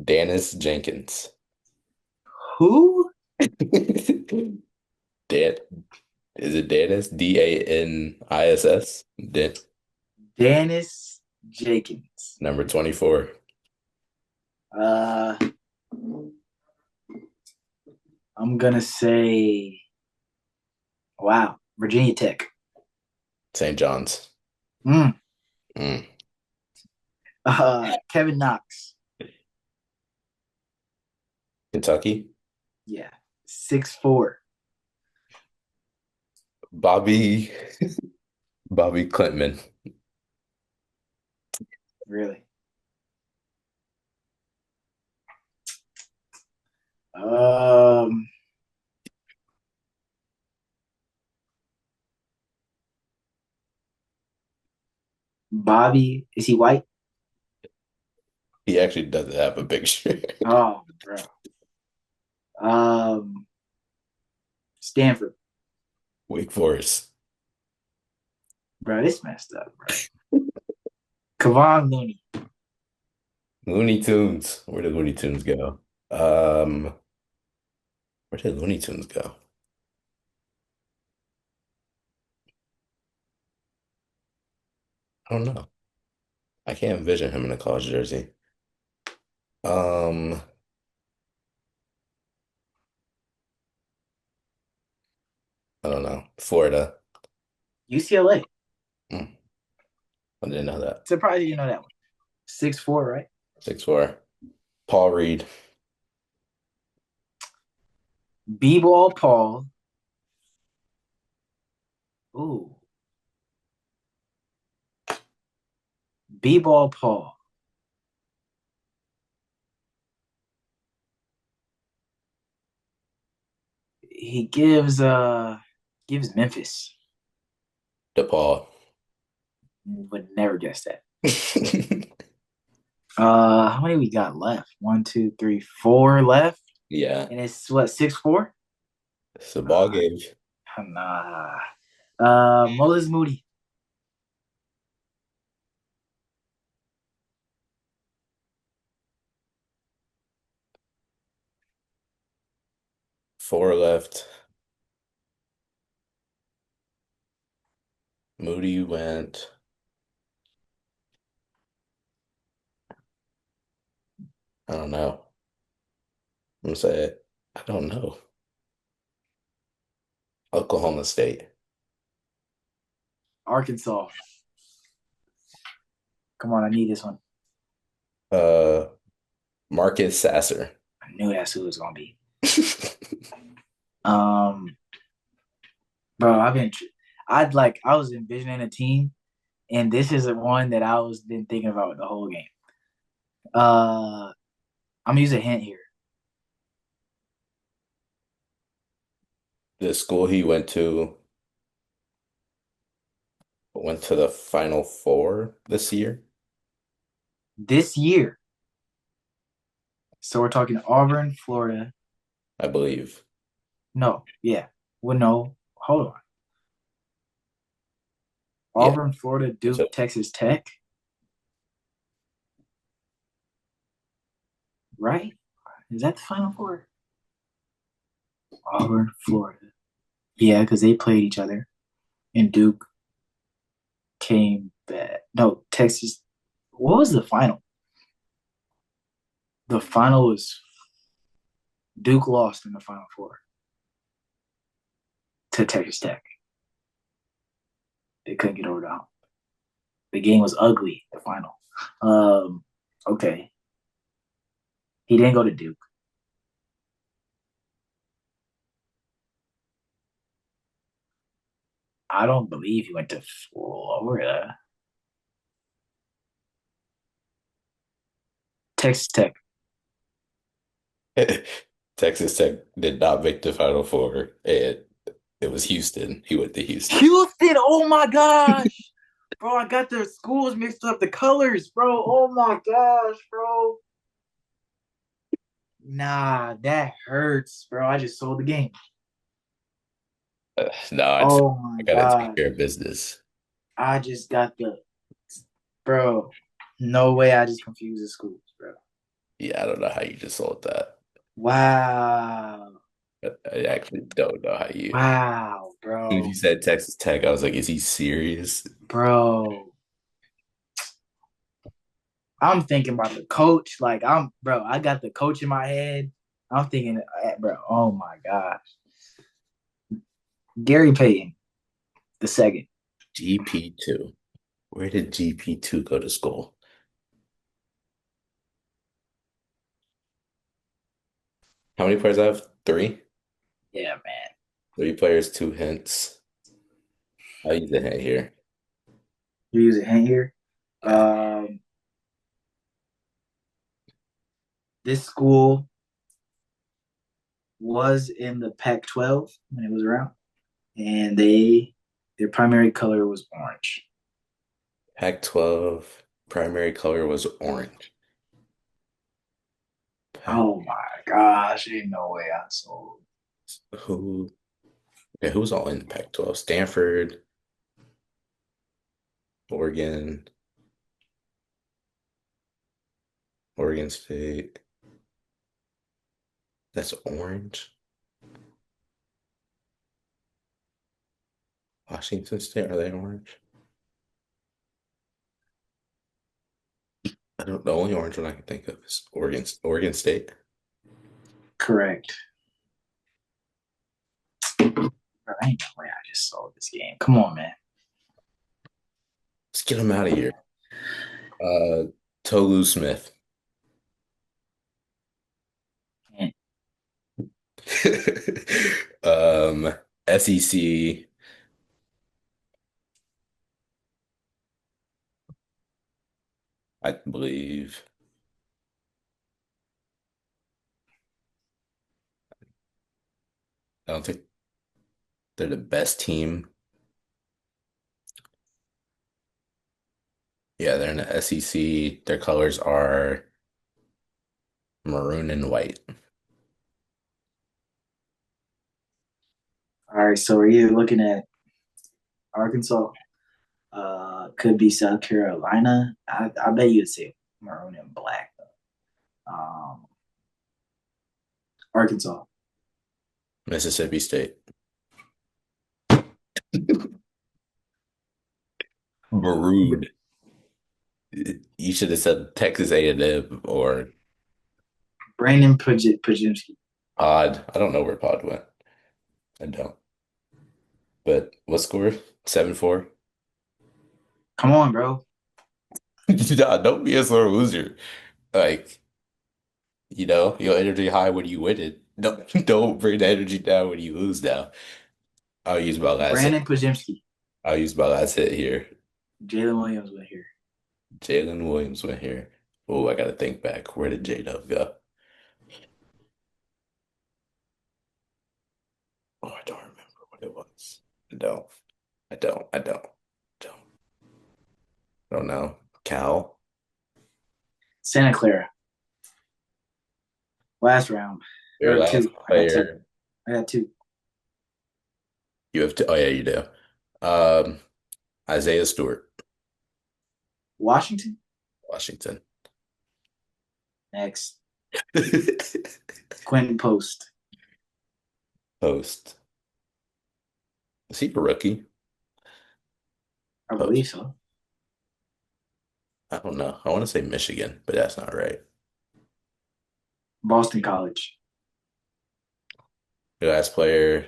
Speaker 2: Dennis Jenkins.
Speaker 1: Who?
Speaker 2: Dan, is it Dennis? Danis? Dan,
Speaker 1: Dennis Jenkins.
Speaker 2: number 24.
Speaker 1: Uh, I'm gonna say, wow, Virginia Tech.
Speaker 2: St. John's.
Speaker 1: Mm.
Speaker 2: Mm.
Speaker 1: Kevin Knox.
Speaker 2: Kentucky.
Speaker 1: Yeah, 6'4".
Speaker 2: Bobby Bobby Clintman.
Speaker 1: Really. Um, Bobby, is he white?
Speaker 2: He actually doesn't have a picture.
Speaker 1: Oh, bro. Um, Stanford,
Speaker 2: Wake Forest.
Speaker 1: bro. This messed up, bro. Kevon Looney,
Speaker 2: Looney Tunes. Where did Looney Tunes go? Um, where did Looney Tunes go? I don't know. I can't envision him in a college jersey. Um, I don't know. Florida.
Speaker 1: UCLA.
Speaker 2: Hmm, I didn't know that.
Speaker 1: Surprised you know that one. 6'4", right?
Speaker 2: 6'4". Paul Reed.
Speaker 1: B-ball Paul. Ooh, B-ball Paul. He gives Memphis.
Speaker 2: DePaul.
Speaker 1: Would never guess that. How many we got left? One, two, three, four left,
Speaker 2: Yeah,
Speaker 1: and it's what, 6'4"?
Speaker 2: it's a ball
Speaker 1: Nah,
Speaker 2: game.
Speaker 1: nah. Moses Moody.
Speaker 2: Four left. Moody went. I don't know. I'm gonna say it. I don't know. Oklahoma State.
Speaker 1: Arkansas. Come on, I need this one.
Speaker 2: Uh, Marcus Sasser.
Speaker 1: I knew that's who it was gonna be. Um, bro, I was envisioning a team, and this is the one that I was been thinking about the whole game. I'm gonna use a hint here.
Speaker 2: The school he went to the Final Four this year,
Speaker 1: This year, so we're talking Auburn, Florida.
Speaker 2: I believe.
Speaker 1: No, yeah. Well, no, hold on.
Speaker 2: Yeah.
Speaker 1: Auburn, Florida, Duke,
Speaker 2: So
Speaker 1: Texas Tech, right? Is that the Final Four? Auburn, Florida. Yeah, because they played each other, and Duke came back. No, Texas. What was the final? The final was Duke lost in the Final Four to Texas Tech. They couldn't get over the hump. The game was ugly. The final. Okay. He didn't go to Duke. I don't believe he went to Florida. Texas Tech.
Speaker 2: Texas Tech did not make the Final Four, and it was Houston. He went to Houston.
Speaker 1: Houston. Oh my gosh, bro! I got the schools mixed up. The colors, bro. Oh my gosh, bro. Nah, that hurts, bro. I just sold the game.
Speaker 2: No,
Speaker 1: Oh
Speaker 2: I
Speaker 1: my
Speaker 2: gotta take
Speaker 1: god.
Speaker 2: care of business.
Speaker 1: I just got the bro. No way I just confused the schools, bro.
Speaker 2: Yeah, I don't know how you just sold that.
Speaker 1: Wow.
Speaker 2: I actually don't know how you.
Speaker 1: Wow,
Speaker 2: As soon as you
Speaker 1: bro.
Speaker 2: said Texas Tech, I was like, is he serious?
Speaker 1: Bro. I'm thinking about the coach. Like bro, I got the coach in my head. I'm thinking, bro, oh my gosh. Gary Payton, the second.
Speaker 2: GP2. Where did GP2 go to school? How many players I have? Three?
Speaker 1: Yeah, man.
Speaker 2: Three players, two hints. I'll use a hint here.
Speaker 1: You use a hint here.
Speaker 2: Yeah.
Speaker 1: Um, this school was in the Pac-12 when it was around, and their primary color was orange.
Speaker 2: Pac-12 primary color was orange. Pac
Speaker 1: Oh my gosh, ain't no way I sold.
Speaker 2: who okay, who's all in Pac-12? Stanford, Oregon, Oregon State. That's orange. Washington State, are they orange? I don't, the only orange one I can think of is Oregon State.
Speaker 1: Correct. Bro, ain't no way I just sold this game. Come on, man.
Speaker 2: Let's get them out of here. Uh, Tolu Smith.
Speaker 1: Man,
Speaker 2: SEC. I believe. I don't think they're the best team. Yeah, they're in the SEC. Their colors are maroon and white.
Speaker 1: all right, so we're either looking at Arkansas, could be South Carolina. I bet you'd say maroon and black though. Arkansas.
Speaker 2: Mississippi State. Maroon. You should have said Texas A&M or
Speaker 1: Brandon Pajimski.
Speaker 2: Pod. I don't know where Pod went. I don't. But what score? 7-4.
Speaker 1: Come on, bro.
Speaker 2: Nah, don't be a sore loser. Like, your energy high when you win it. Don't bring the energy down when you lose now. I'll use my last hit.
Speaker 1: Brandon Pajimski.
Speaker 2: I'll use my last hit here.
Speaker 1: Jalen Williams went here.
Speaker 2: Jalen Williams went here. Oh, I gotta think back. Where did J-Dub go? Oh, I don't remember what it was. I don't. I don't. I don't. Don't. I don't know. Cal.
Speaker 1: Santa Clara. Last round.
Speaker 2: Your
Speaker 1: Or
Speaker 2: last
Speaker 1: two. I got two.
Speaker 2: player.
Speaker 1: I got two.
Speaker 2: You have to. Oh yeah, you do. Um, Isaiah Stewart,
Speaker 1: Washington.
Speaker 2: Washington.
Speaker 1: Next. Quentin Post.
Speaker 2: Post. Is he a rookie?
Speaker 1: I believe
Speaker 2: Post.
Speaker 1: so.
Speaker 2: I don't know. I want to say Michigan, but that's not right.
Speaker 1: Boston College.
Speaker 2: Your last player,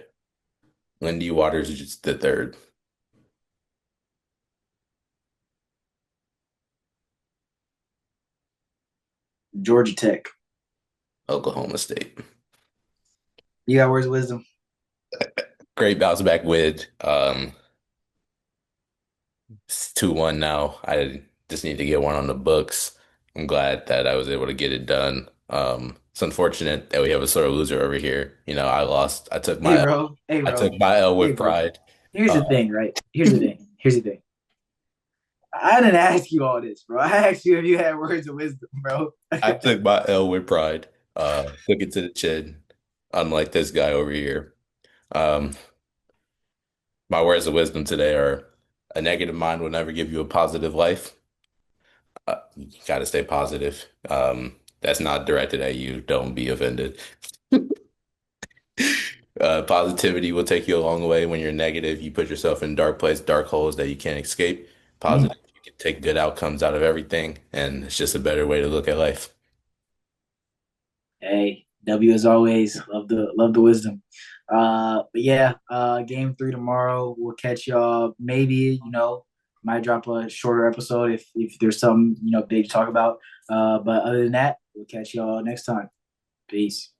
Speaker 2: Lindy Waters, is just the third.
Speaker 1: Georgia Tech.
Speaker 2: Oklahoma State.
Speaker 1: You got words of wisdom.
Speaker 2: Great bounce back win. It's 2-1 now. I just need to get one on the books. I'm glad that I was able to get it done. It's unfortunate that we have a sore loser over here. I lost.
Speaker 1: Hey, bro. Hey,
Speaker 2: I took
Speaker 1: bro.
Speaker 2: my L
Speaker 1: Hey,
Speaker 2: with
Speaker 1: bro.
Speaker 2: pride.
Speaker 1: Here's
Speaker 2: Uh,
Speaker 1: the thing, right? Here's the thing. Here's the thing. I didn't ask you all this, bro. I asked you if you had words of wisdom, bro.
Speaker 2: I took my L with pride. Took it to the chin, unlike this guy over here. Um, my words of wisdom today are a negative mind will never give you a positive life. You got to stay positive. That's not directed at you. Don't be offended. Positivity will take you a long way. When you're negative, you put yourself in dark place, dark holes that you can't escape.
Speaker 1: Mm.
Speaker 2: Positive, you can take good outcomes out of everything, and it's just a better way to look at life.
Speaker 1: Hey, W as always. Love the wisdom. But yeah, game three tomorrow. We'll catch y'all. Maybe might drop a shorter episode if there's some big to talk about. But other than that, we'll catch y'all next time. Peace.